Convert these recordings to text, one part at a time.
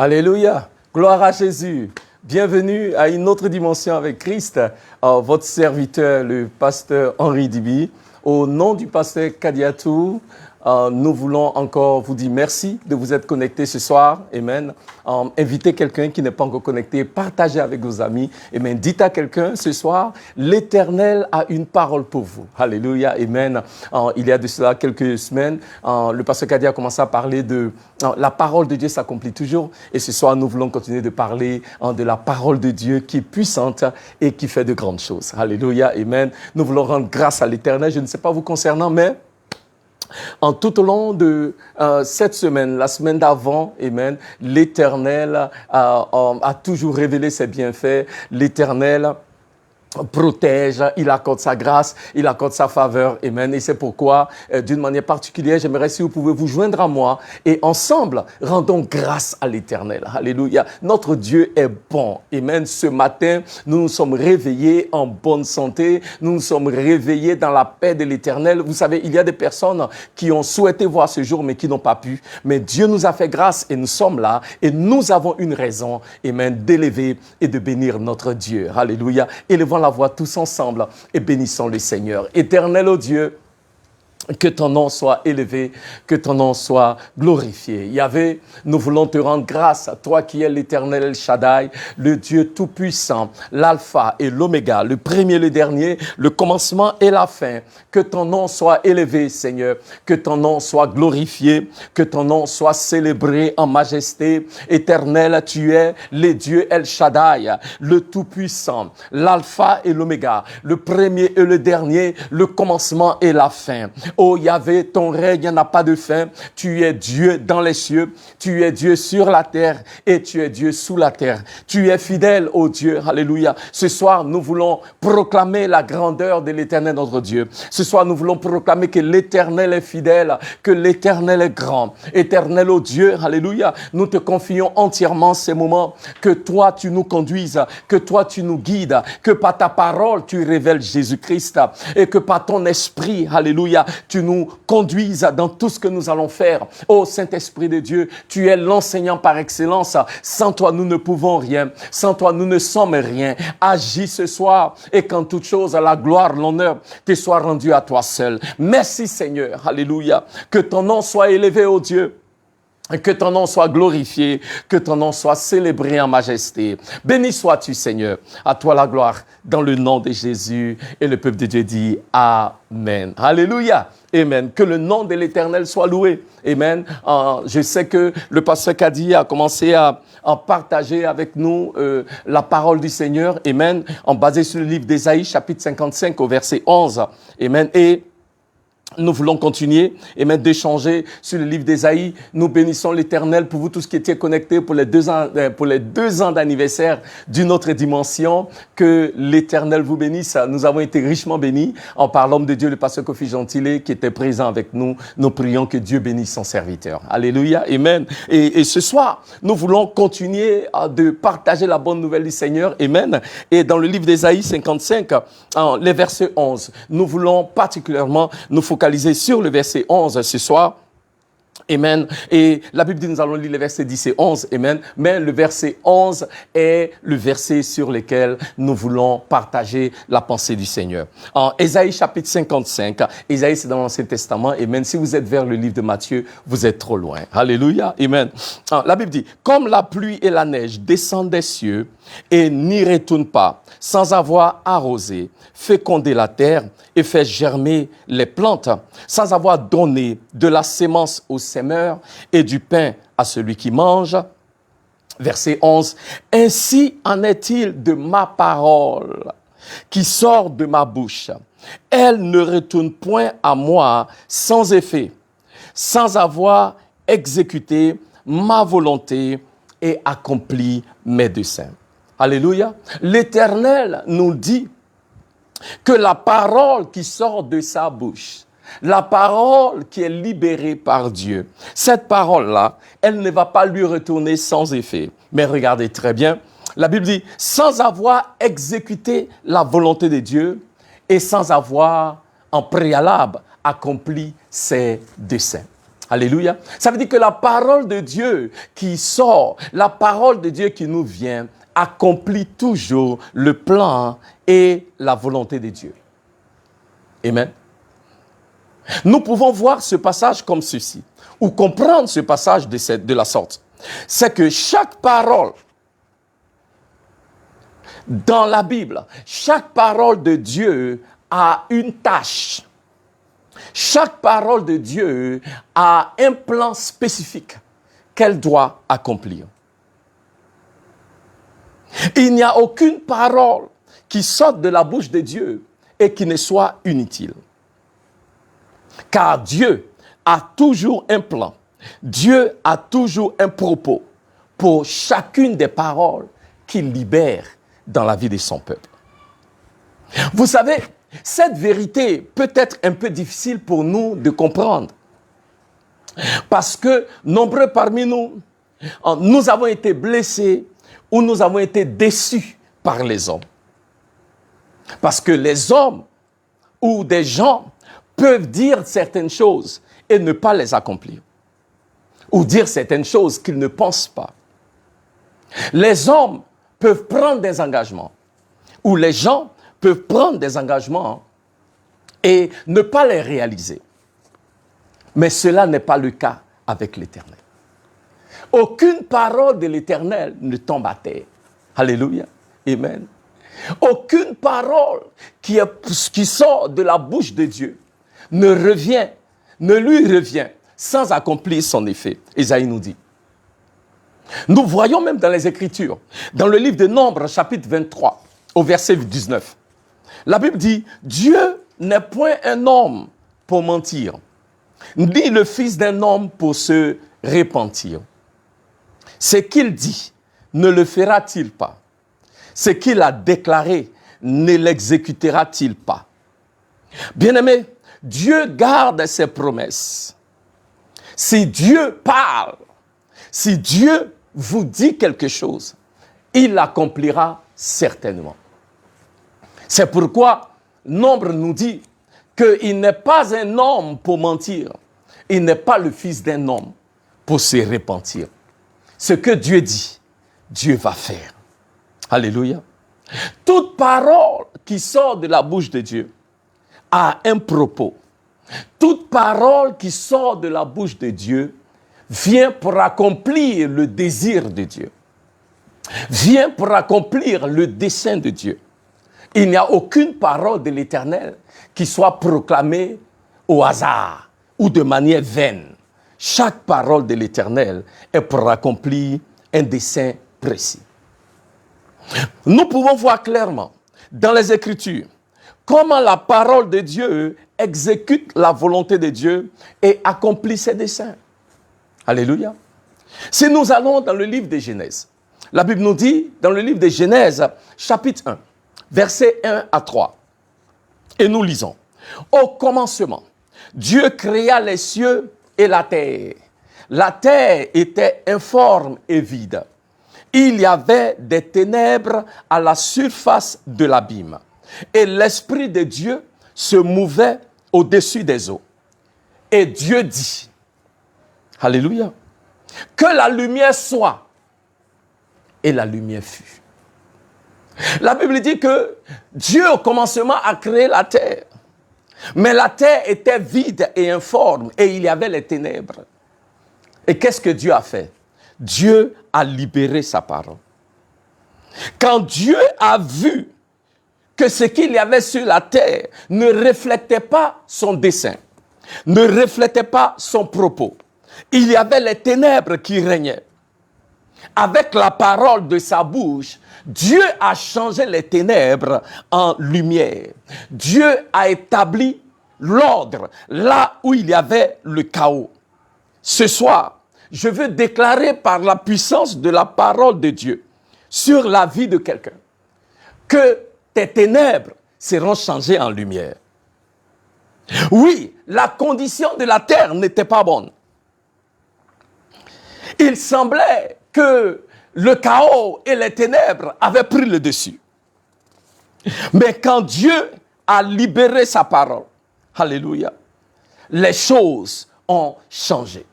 Alléluia. Gloire à Jésus. Bienvenue à une autre dimension avec Christ. Votre serviteur, le pasteur Henri Dibi. Au nom du pasteur Kadiatou, nous voulons encore vous dire merci de vous être connectés ce soir. Amen. Invitez quelqu'un qui n'est pas encore connecté. Partagez avec vos amis. Amen. Dites à quelqu'un ce soir, l'Éternel a une parole pour vous. Alléluia. Amen. Il y a de cela quelques semaines, le pasteur Kadi a commencé à parler de la parole de Dieu s'accomplit toujours. Et ce soir, nous voulons continuer de parler de la parole de Dieu qui est puissante et qui fait de grandes choses. Alléluia. Amen. Nous voulons rendre grâce à l'Éternel. Je ne sais pas vous concernant, mais tout au long de cette semaine, la semaine d'avant, amen, l'Éternel a toujours révélé ses bienfaits. L'Éternel protège, il accorde sa grâce, il accorde sa faveur, amen. Et c'est pourquoi, d'une manière particulière, j'aimerais si vous pouvez vous joindre à moi et ensemble, rendons grâce à l'Éternel. Alléluia. Notre Dieu est bon, amen. Ce matin, nous nous sommes réveillés en bonne santé, nous nous sommes réveillés dans la paix de l'Éternel. Vous savez, il y a des personnes qui ont souhaité voir ce jour, mais qui n'ont pas pu. Mais Dieu nous a fait grâce et nous sommes là et nous avons une raison, amen, d'élever et de bénir notre Dieu. Alléluia. Élevons la voix tous ensemble et bénissons le Seigneur. Éternel, ô Dieu, que ton nom soit élevé, que ton nom soit glorifié. Yahvé, nous voulons te rendre grâce à toi qui es l'Éternel El Shaddai, le Dieu tout-puissant, l'alpha et l'oméga, le premier et le dernier, le commencement et la fin. Que ton nom soit élevé, Seigneur, que ton nom soit glorifié, que ton nom soit célébré en majesté. Éternel, tu es le Dieu El Shaddai, le tout-puissant, l'alpha et l'oméga, le premier et le dernier, le commencement et la fin. Oh Yahvé, ton règne n'a pas de fin. Tu es Dieu dans les cieux, tu es Dieu sur la terre et tu es Dieu sous la terre. Tu es fidèle, oh Dieu. Alléluia. Ce soir, nous voulons proclamer la grandeur de l'Éternel notre Dieu. Ce soir, nous voulons proclamer que l'Éternel est fidèle, que l'Éternel est grand. Éternel, oh Dieu, alléluia. Nous te confions entièrement ces moments. Que toi, tu nous conduises, que toi, tu nous guides, que par ta parole, tu révèles Jésus-Christ et que par ton esprit, alléluia, tu nous conduises dans tout ce que nous allons faire. Ô Saint-Esprit de Dieu, tu es l'enseignant par excellence. Sans toi, nous ne pouvons rien. Sans toi, nous ne sommes rien. Agis ce soir et qu'en toute chose, la gloire, l'honneur te soit rendu à toi seul. Merci Seigneur. Alléluia. Que ton nom soit élevé, ô Dieu. Que ton nom soit glorifié, que ton nom soit célébré en majesté. Béni sois-tu, Seigneur. À toi la gloire, dans le nom de Jésus. Et le peuple de Dieu dit Amen. Alléluia. Amen. Que le nom de l'Éternel soit loué. Amen. Je sais que le pasteur Kadi a commencé à partager avec nous la parole du Seigneur. Amen. En basé sur le livre d'Ésaïe, chapitre 55, au verset 11. Amen. Et nous voulons continuer et même d'échanger sur le livre d'Ésaïe. Nous bénissons l'Éternel pour vous tous qui étiez connectés pour les 2 ans d'anniversaire d'une autre dimension. Que l'Éternel vous bénisse. Nous avons été richement bénis en parlant de Dieu, le pasteur Kofi Gentilé qui était présent avec nous. Nous prions que Dieu bénisse son serviteur. Alléluia. Amen. Et ce soir, nous voulons continuer de partager la bonne nouvelle du Seigneur. Amen. Et dans le livre d'Ésaïe 55, les versets 11, nous voulons particulièrement nous focaliser sur le verset 11 ce soir. Amen. Et la Bible dit, nous allons lire les versets 10 et 11. Amen. Mais le verset 11 est le verset sur lequel nous voulons partager la pensée du Seigneur. En Ésaïe chapitre 55, Ésaïe c'est dans l'Ancien Testament. Amen. Si vous êtes vers le livre de Matthieu, vous êtes trop loin. Alléluia. Amen. La Bible dit, comme la pluie et la neige descendent des cieux et n'y retournent pas, sans avoir arrosé, fécondé la terre et fait germer les plantes, sans avoir donné de la sémence aux semeurs et du pain à celui qui mange. Verset 11. Ainsi en est-il de ma parole qui sort de ma bouche. Elle ne retourne point à moi sans effet, sans avoir exécuté ma volonté et accompli mes desseins. Alléluia. L'Éternel nous dit que la parole qui sort de sa bouche, la parole qui est libérée par Dieu, cette parole-là, elle ne va pas lui retourner sans effet. Mais regardez très bien, la Bible dit, sans avoir exécuté la volonté de Dieu et sans avoir en préalable accompli ses desseins. Alléluia. Ça veut dire que la parole de Dieu qui sort, la parole de Dieu qui nous vient, accomplit toujours le plan et la volonté de Dieu. Amen. Nous pouvons voir ce passage comme ceci, ou comprendre ce passage de la sorte. C'est que chaque parole dans la Bible, chaque parole de Dieu a une tâche. Chaque parole de Dieu a un plan spécifique qu'elle doit accomplir. Il n'y a aucune parole qui sorte de la bouche de Dieu et qui ne soit inutile. Car Dieu a toujours un plan. Dieu a toujours un propos pour chacune des paroles qu'il libère dans la vie de son peuple. Vous savez, cette vérité peut être un peu difficile pour nous de comprendre. Parce que nombreux parmi nous, nous avons été blessés ou nous avons été déçus par les hommes. Parce que les hommes ou des gens peuvent dire certaines choses et ne pas les accomplir. Ou dire certaines choses qu'ils ne pensent pas. Les hommes peuvent prendre des engagements. Ou les gens peuvent prendre des engagements et ne pas les réaliser. Mais cela n'est pas le cas avec l'Éternel. Aucune parole de l'Éternel ne tombe à terre. Alléluia. Amen. Aucune parole qui sort de la bouche de Dieu ne lui revient sans accomplir son effet. Ésaïe nous dit. Nous voyons même dans les Écritures, dans le livre de Nombres, chapitre 23, au verset 19. La Bible dit, Dieu n'est point un homme pour mentir, ni le fils d'un homme pour se repentir. Ce qu'il dit, ne le fera-t-il pas? Ce qu'il a déclaré, ne l'exécutera-t-il pas? Bien-aimés, Dieu garde ses promesses. Si Dieu parle, si Dieu vous dit quelque chose, il l'accomplira certainement. C'est pourquoi Nombre nous dit qu'il n'est pas un homme pour mentir. Il n'est pas le fils d'un homme pour se repentir. Ce que Dieu dit, Dieu va faire. Alléluia. Toute parole qui sort de la bouche de Dieu a un propos. Toute parole qui sort de la bouche de Dieu vient pour accomplir le désir de Dieu. Vient pour accomplir le dessein de Dieu. Il n'y a aucune parole de l'Éternel qui soit proclamée au hasard ou de manière vaine. Chaque parole de l'Éternel est pour accomplir un dessein précis. Nous pouvons voir clairement dans les Écritures comment la parole de Dieu exécute la volonté de Dieu et accomplit ses desseins. Alléluia. Si nous allons dans le livre de Genèse, la Bible nous dit, dans le livre de Genèse, chapitre 1, versets 1 à 3, et nous lisons, « Au commencement, Dieu créa les cieux et la terre. La terre était informe et vide. Il y avait des ténèbres à la surface de l'abîme. Et l'Esprit de Dieu se mouvait au-dessus des eaux. Et Dieu dit, alléluia, que la lumière soit. Et la lumière fut. » La Bible dit que Dieu au commencement a créé la terre. Mais la terre était vide et informe et il y avait les ténèbres. Et qu'est-ce que Dieu a fait? Dieu a libéré sa parole. Quand Dieu a vu que ce qu'il y avait sur la terre ne reflétait pas son dessein, ne reflétait pas son propos, il y avait les ténèbres qui régnaient. Avec la parole de sa bouche, Dieu a changé les ténèbres en lumière. Dieu a établi l'ordre là où il y avait le chaos. Ce soir, je veux déclarer par la puissance de la parole de Dieu sur la vie de quelqu'un que tes ténèbres seront changées en lumière. Oui, la condition de la terre n'était pas bonne. Il semblait que le chaos et les ténèbres avaient pris le dessus. Mais quand Dieu a libéré sa parole, alléluia, les choses ont changé.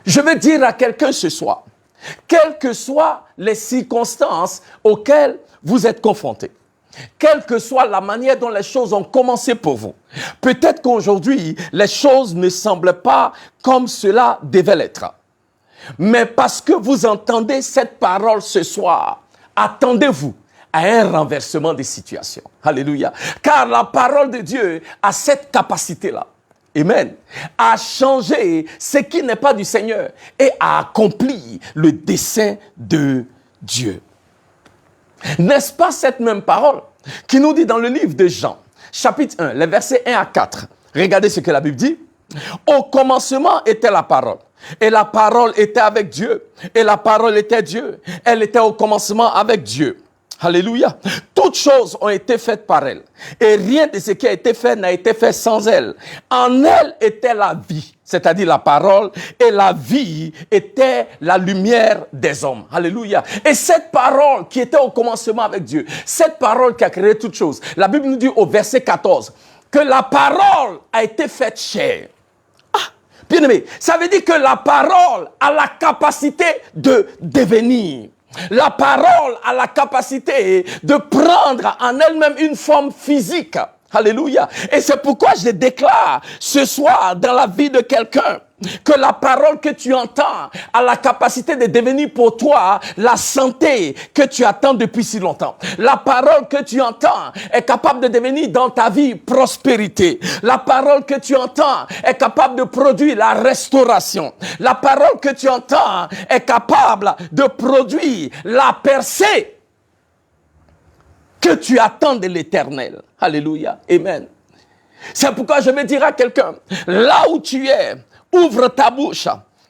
Je veux dire à quelqu'un ce soir, quelles que soient les circonstances auxquelles vous êtes confrontés, quelle que soit la manière dont les choses ont commencé pour vous, peut-être qu'aujourd'hui, les choses ne semblent pas comme cela devait l'être. Mais parce que vous entendez cette parole ce soir, attendez-vous à un renversement des situations. Alléluia. Car la parole de Dieu a cette capacité-là. Amen. À changer ce qui n'est pas du Seigneur et à accomplir le dessein de Dieu. N'est-ce pas cette même parole qui nous dit dans le livre de Jean, chapitre 1, les versets 1 à 4. Regardez ce que la Bible dit. Au commencement était la parole. Et la parole était avec Dieu. Et la parole était Dieu. Elle était au commencement avec Dieu. Alléluia. Toutes choses ont été faites par elle. Et rien de ce qui a été fait n'a été fait sans elle. En elle était la vie, c'est-à-dire la parole. Et la vie était la lumière des hommes. Alléluia. Et cette parole qui était au commencement avec Dieu, cette parole qui a créé toutes choses, la Bible nous dit au verset 14 que la parole a été faite chair. Bien aimé, ça veut dire que la parole a la capacité de devenir. La parole a la capacité de prendre en elle-même une forme physique. Alléluia. Et c'est pourquoi je déclare ce soir dans la vie de quelqu'un que la parole que tu entends a la capacité de devenir pour toi la santé que tu attends depuis si longtemps. La parole que tu entends est capable de devenir dans ta vie prospérité. La parole que tu entends est capable de produire la restauration. La parole que tu entends est capable de produire la percée que tu attends de l'Éternel. Alléluia. Amen. C'est pourquoi je vais dire à quelqu'un, là où tu es, ouvre ta bouche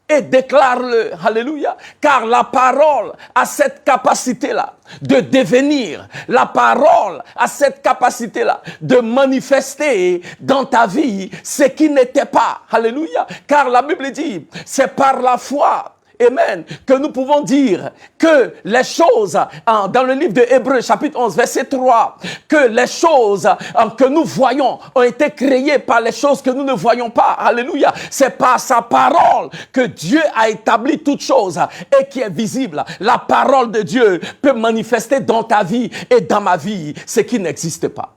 et déclare-le. Alléluia. Car la parole a cette capacité-là de devenir. La parole a cette capacité-là de manifester dans ta vie ce qui n'était pas. Alléluia. Car la Bible dit, c'est par la foi. Amen. Que nous pouvons dire que les choses, dans le livre de Hébreux, chapitre 11, verset 3, que les choses que nous voyons ont été créées par les choses que nous ne voyons pas. Alléluia. C'est par sa parole que Dieu a établi toutes choses et qui est visible. La parole de Dieu peut manifester dans ta vie et dans ma vie ce qui n'existe pas.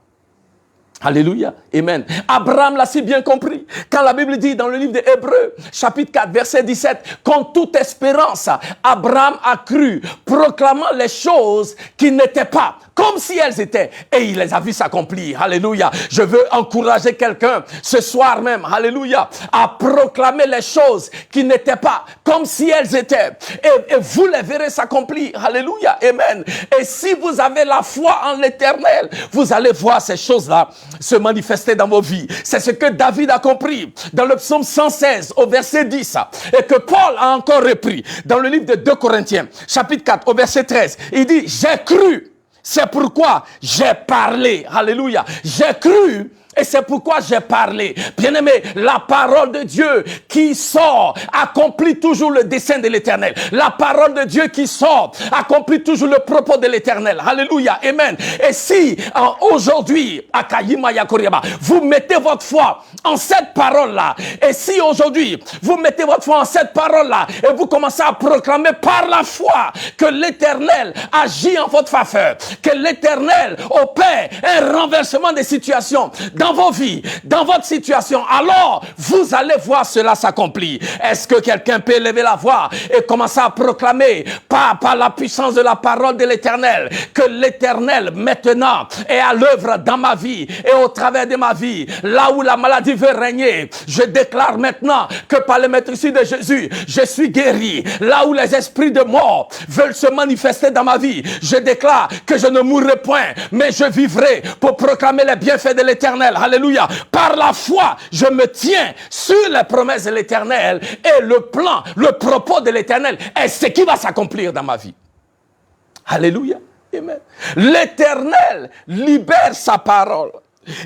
Alléluia. Amen. Abraham l'a si bien compris. Quand la Bible dit dans le livre des Hébreux, chapitre 4, verset 17, contre toute espérance, Abraham a cru, proclamant les choses qui n'étaient pas, comme si elles étaient. Et il les a vues s'accomplir. Alléluia. Je veux encourager quelqu'un ce soir même, alléluia, à proclamer les choses qui n'étaient pas, comme si elles étaient. Et vous les verrez s'accomplir. Alléluia. Amen. Et si vous avez la foi en l'Éternel, vous allez voir ces choses-là se manifester dans vos vies. C'est ce que David a compris dans le psaume 116 au verset 10 et que Paul a encore repris dans le livre de 2 Corinthiens chapitre 4 au verset 13. Il dit, j'ai cru, c'est pourquoi j'ai parlé. Alléluia. J'ai cru et c'est pourquoi j'ai parlé. Bien-aimé, la parole de Dieu qui sort accomplit toujours le dessein de l'Éternel. La parole de Dieu qui sort accomplit toujours le propos de l'Éternel. Alléluia. Amen. Et si aujourd'hui, vous mettez votre foi en cette parole-là, et si aujourd'hui, vous mettez votre foi en cette parole-là, et vous commencez à proclamer par la foi que l'Éternel agit en votre faveur, que l'Éternel opère un renversement des situations, dans vos vies, dans votre situation, alors vous allez voir cela s'accomplir. Est-ce que quelqu'un peut lever la voix et commencer à proclamer par la puissance de la parole de l'Éternel que l'Éternel maintenant est à l'œuvre dans ma vie et au travers de ma vie, là où la maladie veut régner, je déclare maintenant que par le maîtrise de Jésus, je suis guéri. Là où les esprits de mort veulent se manifester dans ma vie, je déclare que je ne mourrai point, mais je vivrai pour proclamer les bienfaits de l'Éternel. Alléluia. Par la foi, je me tiens sur les promesses de l'Éternel et le plan, le propos de l'Éternel est ce qui va s'accomplir dans ma vie. Alléluia. Amen. L'Éternel libère sa parole.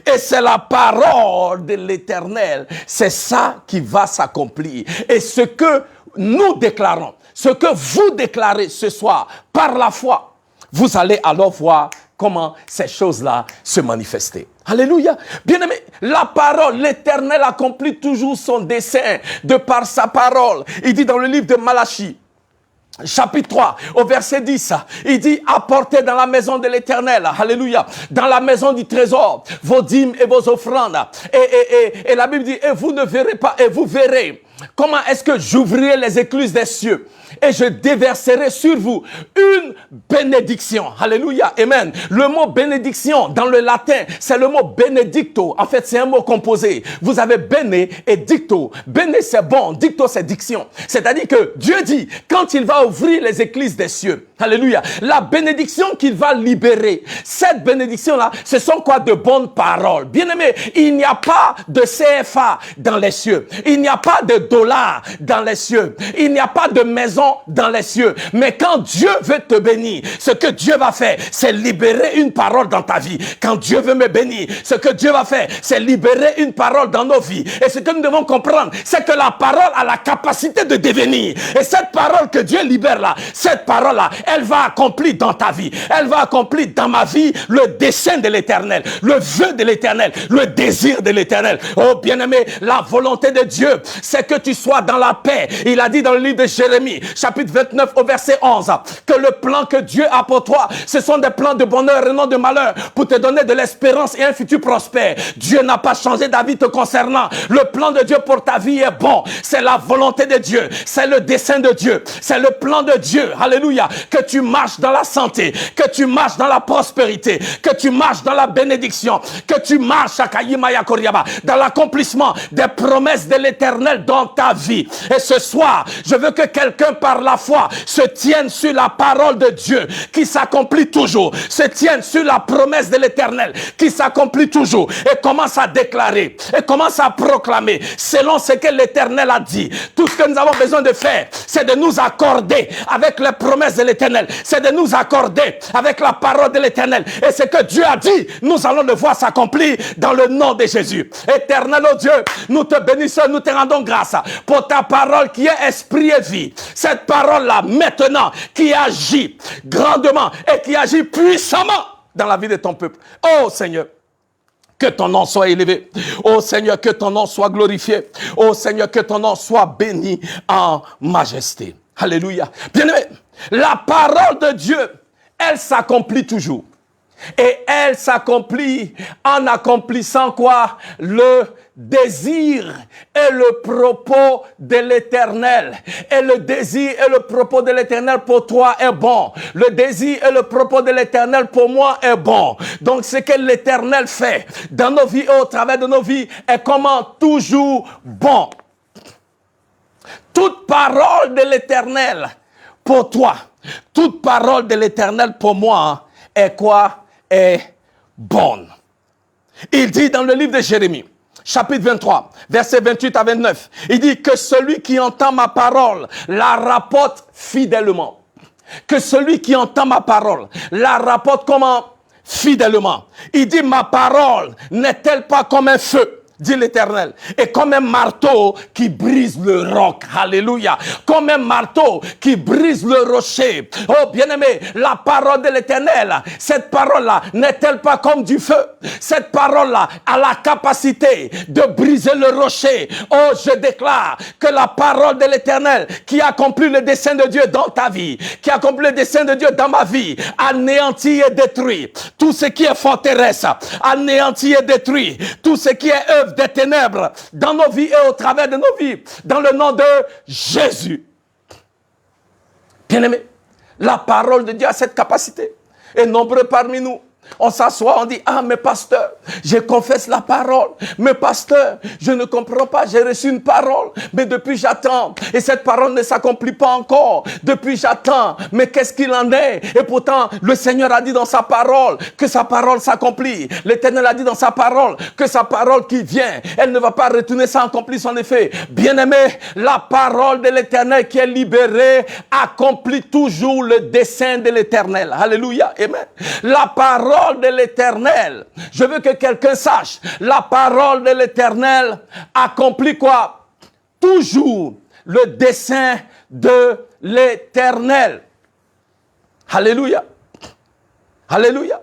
Et c'est la parole de l'Éternel. C'est ça qui va s'accomplir. Et ce que nous déclarons, ce que vous déclarez ce soir par la foi, vous allez alors voir comment ces choses-là se manifester. Alléluia. Bien-aimé, la parole, l'Éternel accomplit toujours son dessein de par sa parole. Il dit dans le livre de Malachie, chapitre 3, au verset 10, il dit, apportez dans la maison de l'Éternel, alléluia, dans la maison du trésor, vos dîmes et vos offrandes. Et la Bible dit, et vous ne verrez pas, et vous verrez comment est-ce que j'ouvrirai les écluses des cieux et je déverserai sur vous une bénédiction. Alléluia, amen. Le mot bénédiction, dans le latin, c'est le mot benedicto. En fait, c'est un mot composé. Vous avez bene et dicto. Bene, c'est bon. Dicto, c'est diction. C'est-à-dire que Dieu dit, quand il va ouvrir les écluses des cieux, alléluia, la bénédiction qu'il va libérer, cette bénédiction-là, ce sont quoi? De bonnes paroles. Bien-aimé, il n'y a pas de CFA dans les cieux. Il n'y a pas de dollars dans les cieux. Il n'y a pas de maison dans les cieux. Mais quand Dieu veut te bénir, ce que Dieu va faire, c'est libérer une parole dans ta vie. Quand Dieu veut me bénir, ce que Dieu va faire, c'est libérer une parole dans nos vies. Et ce que nous devons comprendre, c'est que la parole a la capacité de devenir. Et cette parole que Dieu libère là, cette parole-là, elle va accomplir dans ta vie. Elle va accomplir dans ma vie le dessein de l'Éternel, le vœu de l'Éternel, le désir de l'Éternel. Oh bien-aimé, la volonté de Dieu, c'est que tu sois dans la paix. Il a dit dans le livre de Jérémie, chapitre 29 au verset 11, que le plan que Dieu a pour toi, ce sont des plans de bonheur et non de malheur, pour te donner de l'espérance et un futur prospère. Dieu n'a pas changé d'avis te concernant. Le plan de Dieu pour ta vie est bon. C'est la volonté de Dieu. C'est le dessein de Dieu. C'est le plan de Dieu. Alléluia. Que tu marches dans la santé, que tu marches dans la prospérité, que tu marches dans la bénédiction, que tu marches dans l'accomplissement des promesses de l'Éternel dans ta vie. Et ce soir, je veux que quelqu'un par la foi se tienne sur la parole de Dieu qui s'accomplit toujours, se tienne sur la promesse de l'Éternel qui s'accomplit toujours et commence à déclarer et commence à proclamer selon ce que l'Éternel a dit. Tout ce que nous avons besoin de faire, c'est de nous accorder avec les promesses de l'Éternel, c'est de nous accorder avec la parole de l'Éternel. Et ce que Dieu a dit, nous allons le voir s'accomplir dans le nom de Jésus. Éternel, oh Dieu, nous te bénissons, nous te rendons grâce pour ta parole qui est esprit et vie. Cette parole-là, maintenant, qui agit grandement et qui agit puissamment dans la vie de ton peuple. Oh Seigneur, que ton nom soit élevé. Oh Seigneur, que ton nom soit glorifié. Oh Seigneur, que ton nom soit béni en majesté. Alléluia. Bien-aimé, la parole de Dieu, elle s'accomplit toujours. Et elle s'accomplit en accomplissant quoi? Le désir et le propos de l'Éternel. Et le désir et le propos de l'Éternel pour toi est bon. Le désir et le propos de l'Éternel pour moi est bon. Donc ce que l'Éternel fait dans nos vies et au travers de nos vies est comment? Toujours bon. Toute parole de l'Éternel pour toi, toute parole de l'Éternel pour moi est quoi? Est bonne. Il dit dans le livre de Jérémie, chapitre 23, versets 28 à 29, il dit que celui qui entend ma parole la rapporte fidèlement. Que celui qui entend ma parole la rapporte comment? Fidèlement. Il dit ma parole n'est-elle pas comme un feu, dit l'Éternel, et comme un marteau qui brise le roc. Alléluia. Comme un marteau qui brise le rocher. Oh bien-aimé, la parole de l'Éternel, cette parole-là, n'est-elle pas comme du feu? Cette parole-là a la capacité de briser le rocher. Oh, je déclare que la parole de l'Éternel qui accomplit le dessein de Dieu dans ta vie, qui accomplit le dessein de Dieu dans ma vie, anéantit et détruit tout ce qui est forteresse, anéantit et détruit tout ce qui est œuvre des ténèbres dans nos vies et au travers de nos vies, dans le nom de Jésus. Bien-aimé, la parole de Dieu a cette capacité. Et nombreux parmi nous, on s'assoit, on dit, ah, mais pasteur, je confesse la parole. Mais pasteur, je ne comprends pas, j'ai reçu une parole, mais depuis j'attends. Et cette parole ne s'accomplit pas encore. Depuis j'attends. Mais qu'est-ce qu'il en est? Et pourtant, le Seigneur a dit dans sa parole que sa parole s'accomplit. L'Éternel a dit dans sa parole que sa parole qui vient, elle ne va pas retourner sans accomplir son effet. Bien-aimé, la parole de l'Éternel qui est libérée accomplit toujours le dessein de l'Éternel. Alléluia. Amen. La parole de l'Éternel, je veux que quelqu'un sache, la parole de l'Éternel accomplit quoi? Toujours le dessein de l'Éternel. Alléluia. Alléluia.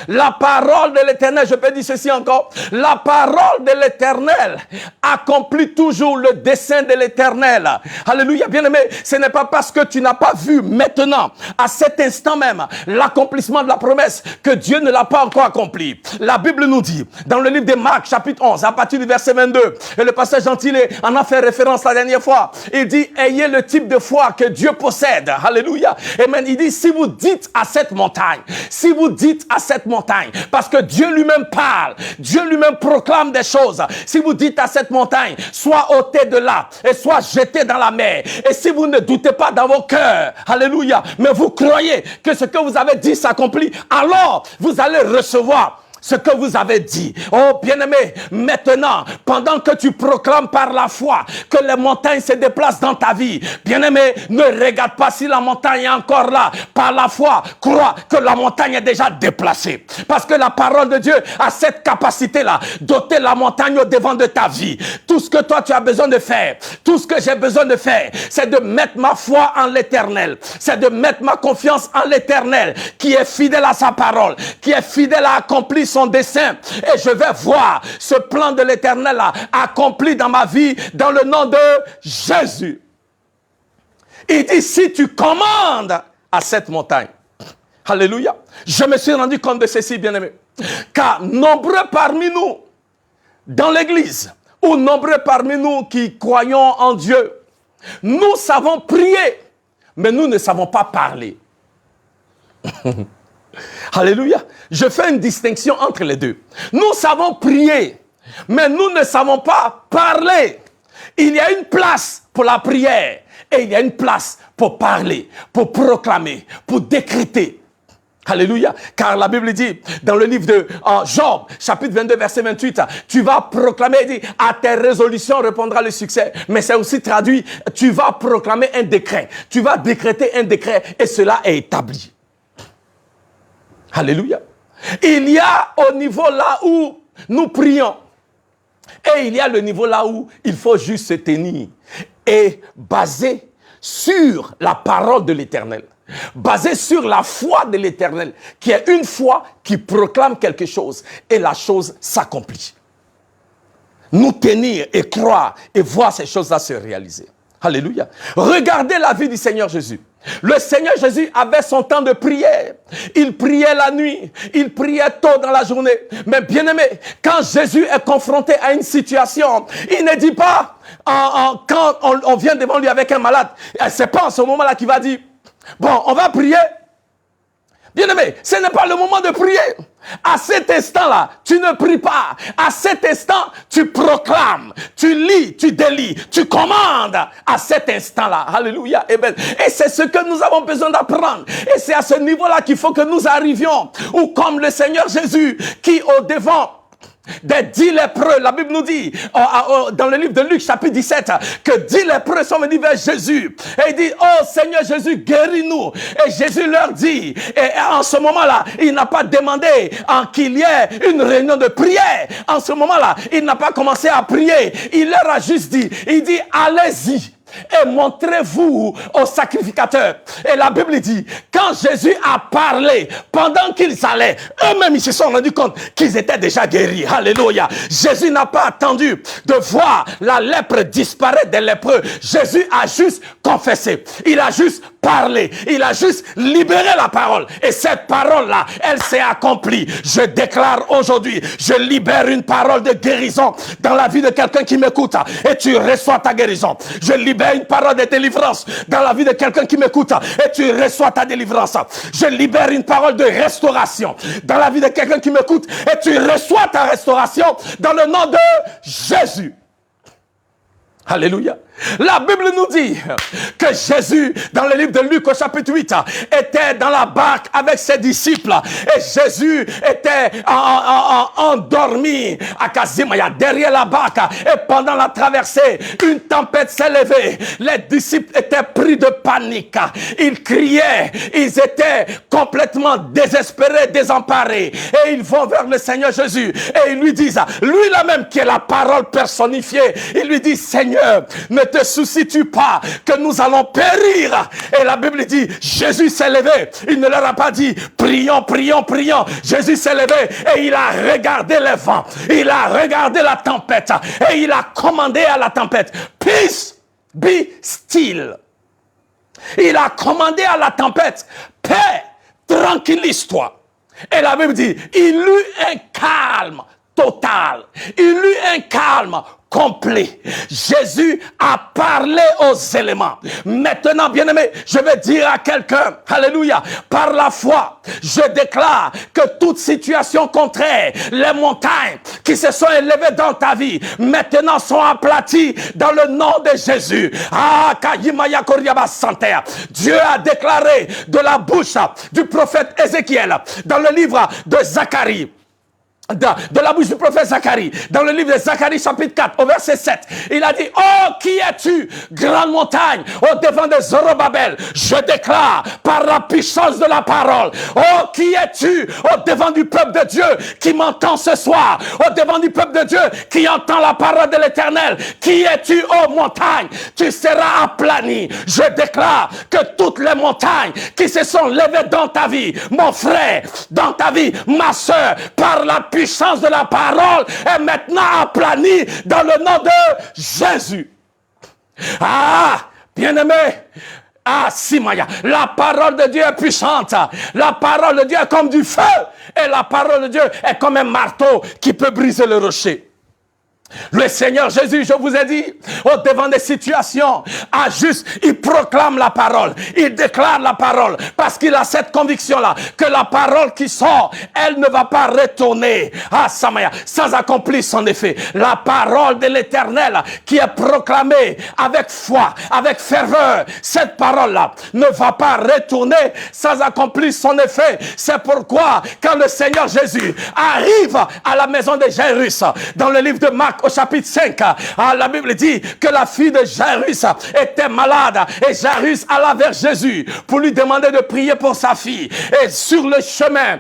La parole de l'Éternel, je peux dire ceci encore, la parole de l'Éternel accomplit toujours le dessein de l'Éternel. Alléluia, bien-aimé, ce n'est pas parce que tu n'as pas vu maintenant, à cet instant même, l'accomplissement de la promesse que Dieu ne l'a pas encore accompli. La Bible nous dit, dans le livre de Marc, chapitre 11, à partir du verset 22, et le pasteur Gentilé en a fait référence la dernière fois, il dit, ayez le type de foi que Dieu possède. Alléluia. Amen. Il dit, si vous dites à cette montagne, si vous dites à cette montagne, parce que Dieu lui-même parle, Dieu lui-même proclame des choses. Si vous dites à cette montagne, sois ôté de là et sois jeté dans la mer. Et si vous ne doutez pas dans vos cœurs, alléluia, mais vous croyez que ce que vous avez dit s'accomplit, alors vous allez recevoir ce que vous avez dit. Oh bien-aimé, maintenant, pendant que tu proclames par la foi que les montagnes se déplacent dans ta vie, bien-aimé, ne regarde pas si la montagne est encore là. Par la foi, crois que la montagne est déjà déplacée. Parce que la parole de Dieu a cette capacité-là d'ôter la montagne au devant de ta vie. Tout ce que toi tu as besoin de faire, tout ce que j'ai besoin de faire, c'est de mettre ma foi en l'Éternel. C'est de mettre ma confiance en l'Éternel, qui est fidèle à sa parole, qui est fidèle à accomplir son dessein, et je vais voir ce plan de l'Éternel accompli dans ma vie dans le nom de Jésus. Il dit, si tu commandes à cette montagne, alléluia, je me suis rendu compte de ceci, bien-aimé, car nombreux parmi nous dans l'église, ou nombreux parmi nous qui croyons en Dieu, nous savons prier, mais nous ne savons pas parler. Alléluia. Je fais une distinction entre les deux. Nous savons prier, mais nous ne savons pas parler. Il y a une place pour la prière et il y a une place pour parler, pour proclamer, pour décréter. Alléluia. Car la Bible dit, dans le livre de Job, chapitre 22, verset 28, tu vas proclamer, il dit, à tes résolutions répondra le succès. Mais c'est aussi traduit, tu vas proclamer un décret. Tu vas décréter un décret et cela est établi. Alléluia. Il y a au niveau là où nous prions et il y a le niveau là où il faut juste se tenir et baser sur la parole de l'Éternel, basé sur la foi de l'Éternel, qui est une foi qui proclame quelque chose et la chose s'accomplit. Nous tenir et croire et voir ces choses-là se réaliser. Alléluia. Regardez la vie du Seigneur Jésus. Le Seigneur Jésus avait son temps de prière. Il priait la nuit. Il priait tôt dans la journée. Mais bien aimé, quand Jésus est confronté à une situation, il ne dit pas, quand on vient devant lui avec un malade, c'est pas en ce moment-là qu'il va dire, bon, on va prier. Bien aimé, ce n'est pas le moment de prier. À cet instant-là, tu ne pries pas. À cet instant, tu proclames, tu lis, tu délis, tu commandes. À cet instant-là, alléluia. Et c'est ce que nous avons besoin d'apprendre. Et c'est à ce niveau-là qu'il faut que nous arrivions. Ou comme le Seigneur Jésus, qui au devant des 10 lépreux, la Bible nous dit, dans le livre de Luc, chapitre 17, que 10 lépreux sont venus vers Jésus. Et il dit, oh Seigneur Jésus, guéris-nous. Et Jésus leur dit, et en ce moment-là, il n'a pas demandé qu'il y ait une réunion de prière. En ce moment-là, il n'a pas commencé à prier. Il leur a juste dit, il dit, allez-y et montrez-vous au sacrificateur. Et la Bible dit, quand Jésus a parlé, pendant qu'ils allaient, eux-mêmes ils se sont rendus compte qu'ils étaient déjà guéris. Alléluia. Jésus n'a pas attendu de voir la lèpre disparaître des lépreux. Jésus a juste confessé. Il a juste parlé. Il a juste libéré la parole. Et cette parole-là, elle s'est accomplie. Je déclare aujourd'hui, je libère une parole de guérison dans la vie de quelqu'un qui m'écoute. Et tu reçois ta guérison. Je libère une parole de délivrance dans la vie de quelqu'un qui m'écoute et tu reçois ta délivrance. Je libère une parole de restauration dans la vie de quelqu'un qui m'écoute et tu reçois ta restauration dans le nom de Jésus. Alléluia. La Bible nous dit que Jésus, dans le livre de Luc au chapitre 8, était dans la barque avec ses disciples. Et Jésus était endormi à Kazimaya, derrière la barque. Et pendant la traversée, une tempête s'est levée. Les disciples étaient pris de panique. Ils criaient. Ils étaient complètement désespérés, désemparés. Et ils vont vers le Seigneur Jésus. Et ils lui disent, lui-là même qui est la parole personnifiée, il lui dit, Seigneur, Seigneur, ne te soucies-tu pas que nous allons périr? Et la Bible dit, Jésus s'est levé. Il ne leur a pas dit, prions, prions, prions. Jésus s'est levé et il a regardé les vents. Il a regardé la tempête et il a commandé à la tempête, peace, be still. Il a commandé à la tempête, paix, tranquillise-toi. Et la Bible dit, il eut un calme total. Il eut un calme complet. Jésus a parlé aux éléments. Maintenant, bien-aimé, je vais dire à quelqu'un, alléluia, par la foi, je déclare que toute situation contraire, les montagnes qui se sont élevées dans ta vie, maintenant sont aplaties dans le nom de Jésus. Ah, Kayimaya Koryaba Santer. Dieu a déclaré de la bouche du prophète Ézéchiel, dans le livre de Zacharie, de la bouche du prophète Zacharie, dans le livre de Zacharie chapitre 4 au verset 7, il a dit, oh, qui es-tu, grande montagne, au devant de Zorobabel? Je déclare par la puissance de la parole, oh, qui es-tu, au devant du peuple de Dieu qui m'entend ce soir, au devant du peuple de Dieu qui entend la parole de l'Éternel, qui es-tu, ô montagne? Tu seras aplani. Je déclare que toutes les montagnes qui se sont levées dans ta vie, mon frère, dans ta vie, ma soeur, par la puissance de la parole est maintenant aplanie dans le nom de Jésus. Ah, bien-aimé, ah, Simaya, la parole de Dieu est puissante. La parole de Dieu est comme du feu. Et la parole de Dieu est comme un marteau qui peut briser le rocher. Le Seigneur Jésus, je vous ai dit, au devant des situations, a juste, il proclame la parole, il déclare la parole, parce qu'il a cette conviction-là, que la parole qui sort, elle ne va pas retourner à Samaya, sans accomplir son effet. La parole de l'Éternel, qui est proclamée avec foi, avec ferveur, cette parole-là ne va pas retourner sans accomplir son effet. C'est pourquoi, quand le Seigneur Jésus arrive à la maison de Jairus, dans le livre de Marc, au chapitre 5, la Bible dit que la fille de Jairus était malade et Jairus alla vers Jésus pour lui demander de prier pour sa fille. Et sur le chemin,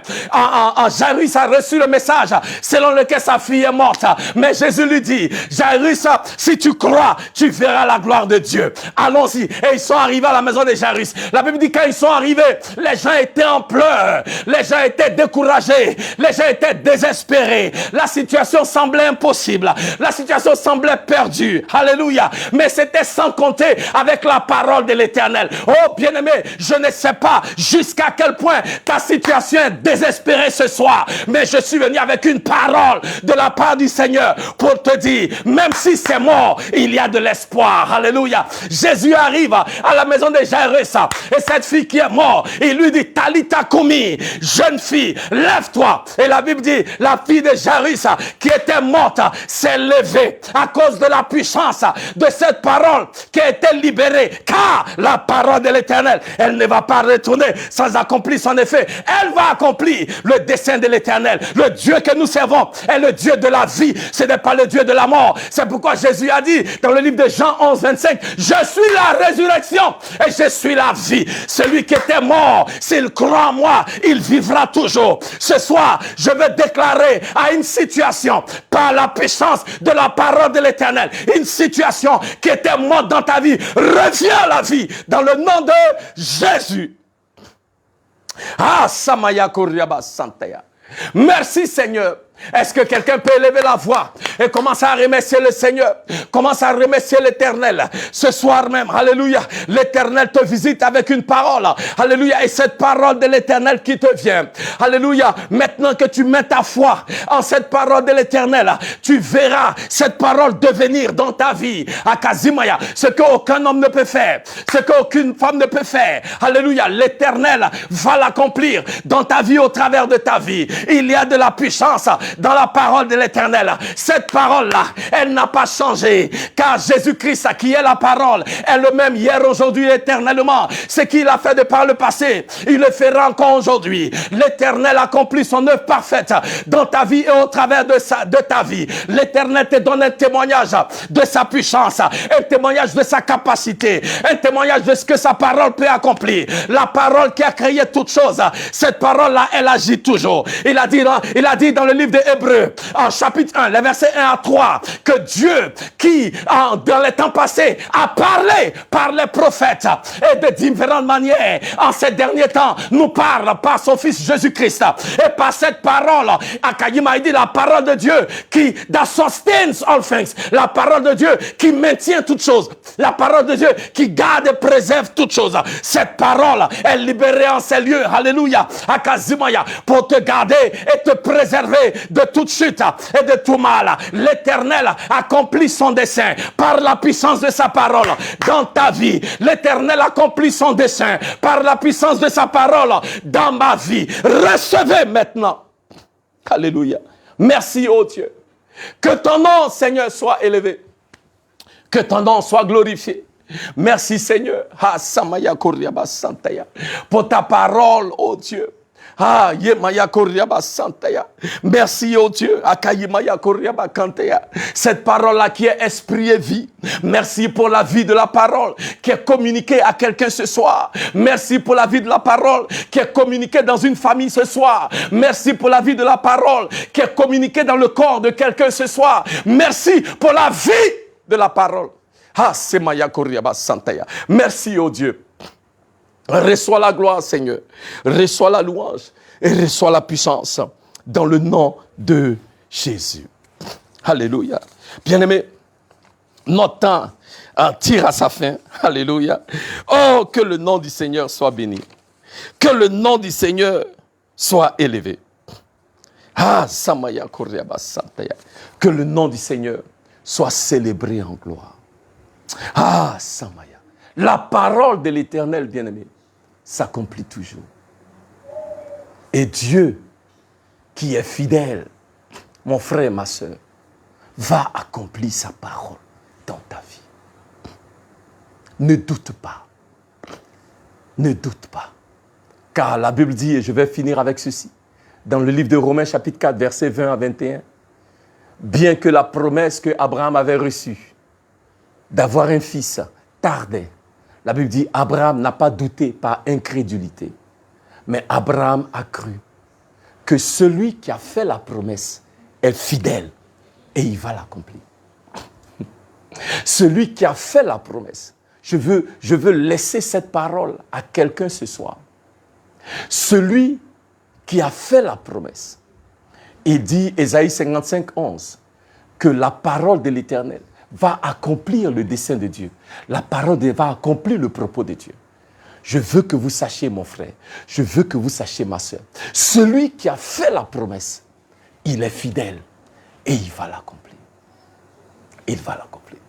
Jairus a reçu le message selon lequel sa fille est morte. Mais Jésus lui dit, Jairus, si tu crois, tu verras la gloire de Dieu. Allons-y. Et ils sont arrivés à la maison de Jairus. La Bible dit quand ils sont arrivés, les gens étaient en pleurs, les gens étaient découragés, les gens étaient désespérés. La situation semblait impossible. La situation semblait perdue. Alléluia. Mais c'était sans compter avec la parole de l'Éternel. Oh, bien-aimé, je ne sais pas jusqu'à quel point ta situation est désespérée ce soir. Mais je suis venu avec une parole de la part du Seigneur pour te dire, même si c'est mort, il y a de l'espoir. Alléluia. Jésus arrive à la maison de Jairus et cette fille qui est morte, il lui dit, Talita Koumi, jeune fille, lève-toi. Et la Bible dit, la fille de Jairus qui était morte s'est levée à cause de la puissance de cette parole qui a été libérée. Car la parole de l'Éternel, elle ne va pas retourner sans accomplir son effet. Elle va accomplir le dessein de l'Éternel. Le Dieu que nous servons est le Dieu de la vie. Ce n'est pas le Dieu de la mort. C'est pourquoi Jésus a dit dans le livre de Jean 11, 25, je suis la résurrection et je suis la vie. Celui qui était mort, s'il croit en moi, il vivra toujours. Ce soir, je veux déclarer à une situation par la puissance de la parole de l'Éternel, une situation qui était morte dans ta vie, revient à la vie dans le nom de Jésus. Ah, Samaya Koryaba Santeya. Merci Seigneur. Est-ce que quelqu'un peut élever la voix et commencer à remercier le Seigneur? Commence à remercier l'Éternel. Ce soir même, alléluia, l'Éternel te visite avec une parole. Alléluia, et cette parole de l'Éternel qui te vient. Alléluia, maintenant que tu mets ta foi en cette parole de l'Éternel, tu verras cette parole devenir dans ta vie, à Kazimaya, ce qu'aucun homme ne peut faire, ce qu'aucune femme ne peut faire. Alléluia, l'Éternel va l'accomplir dans ta vie, au travers de ta vie. Il y a de la puissance dans la parole de l'Éternel. Cette parole-là, elle n'a pas changé, car Jésus-Christ, qui est la parole, est le même hier, aujourd'hui, éternellement. Ce qu'il a fait de par le passé, il le fera encore aujourd'hui. L'Éternel accomplit son œuvre parfaite dans ta vie et au travers de ta vie. L'Éternel te donne un témoignage de sa puissance, un témoignage de sa capacité, un témoignage de ce que sa parole peut accomplir. La parole qui a créé toutes choses, cette parole-là, elle agit toujours. Il a dit dans le livre des Hébreux, en chapitre 1, les versets 1 à 3, que Dieu, qui dans les temps passés a parlé par les prophètes et de différentes manières, en ces derniers temps, nous parle par son Fils Jésus-Christ. Et par cette parole, Akayima dit la parole de Dieu qui sustains all things, la parole de Dieu qui maintient toutes choses, la parole de Dieu qui garde et préserve toutes choses. Cette parole est libérée en ces lieux, alléluia, Akazimaya, pour te garder et te préserver de toute chute et de tout mal. L'Éternel accomplit son dessein par la puissance de sa parole dans ta vie. L'Éternel accomplit son dessein par la puissance de sa parole dans ma vie. Recevez maintenant. Alléluia. Merci, ô Dieu. Que ton nom, Seigneur, soit élevé. Que ton nom soit glorifié. Merci, Seigneur. Pour ta parole, ô Dieu. Merci, oh Dieu. Cette parole-là qui est esprit et vie. Merci pour la vie de la parole qui est communiquée à quelqu'un ce soir. Merci pour la vie de la parole qui est communiquée dans une famille ce soir. Merci pour la vie de la parole qui est communiquée dans le corps de quelqu'un ce soir. Merci pour la vie de la parole. Merci, oh Dieu. Reçois la gloire, Seigneur. Reçois la louange et reçois la puissance dans le nom de Jésus. Alléluia. Bien-aimés, notre temps tire à sa fin. Alléluia. Oh, que le nom du Seigneur soit béni. Que le nom du Seigneur soit élevé. Samaya Koryaba Santaya. Que le nom du Seigneur soit célébré en gloire. Samaya. La parole de l'Éternel, bien-aimé, s'accomplit toujours. Et Dieu, qui est fidèle, mon frère et ma soeur, va accomplir sa parole dans ta vie. Ne doute pas. Ne doute pas. Car la Bible dit, et je vais finir avec ceci, dans le livre de Romains chapitre 4, versets 20 à 21, bien que la promesse que Abraham avait reçue d'avoir un fils tardait, la Bible dit, Abraham n'a pas douté par incrédulité. Mais Abraham a cru que celui qui a fait la promesse est fidèle et il va l'accomplir. Celui qui a fait la promesse, je veux laisser cette parole à quelqu'un ce soir. Celui qui a fait la promesse, il dit, Ésaïe 55, 11, que la parole de l'Éternel va accomplir le dessein de Dieu. La parole va accomplir le propos de Dieu. Je veux que vous sachiez, mon frère, je veux que vous sachiez, ma soeur, celui qui a fait la promesse, il est fidèle et il va l'accomplir. Il va l'accomplir.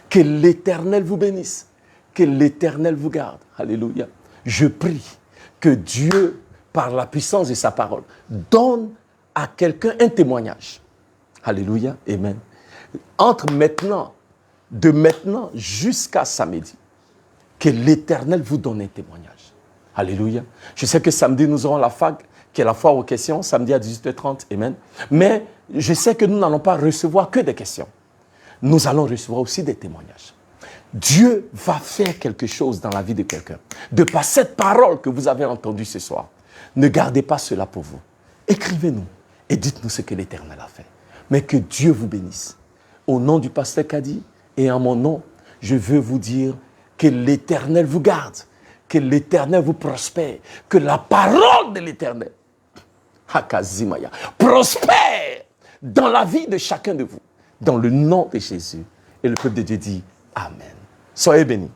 Que l'Éternel vous bénisse, que l'Éternel vous garde. Alléluia. Je prie que Dieu, par la puissance de sa parole, donne à quelqu'un un témoignage. Alléluia. Amen. Entre maintenant, de maintenant jusqu'à samedi, que l'Éternel vous donne un témoignage. Alléluia. Je sais que samedi, nous aurons la FAQ, qui est la foire aux questions, samedi à 18h30. Amen. Mais je sais que nous n'allons pas recevoir que des questions. Nous allons recevoir aussi des témoignages. Dieu va faire quelque chose dans la vie de quelqu'un. De par cette parole que vous avez entendue ce soir, ne gardez pas cela pour vous. Écrivez-nous et dites-nous ce que l'Éternel a fait. Mais que Dieu vous bénisse. Au nom du pasteur Kadi et en mon nom, je veux vous dire que l'Éternel vous garde, que l'Éternel vous prospère, que la parole de l'Éternel, Hakazimaya, prospère dans la vie de chacun de vous, dans le nom de Jésus. Et le peuple de Dieu dit Amen. Soyez bénis.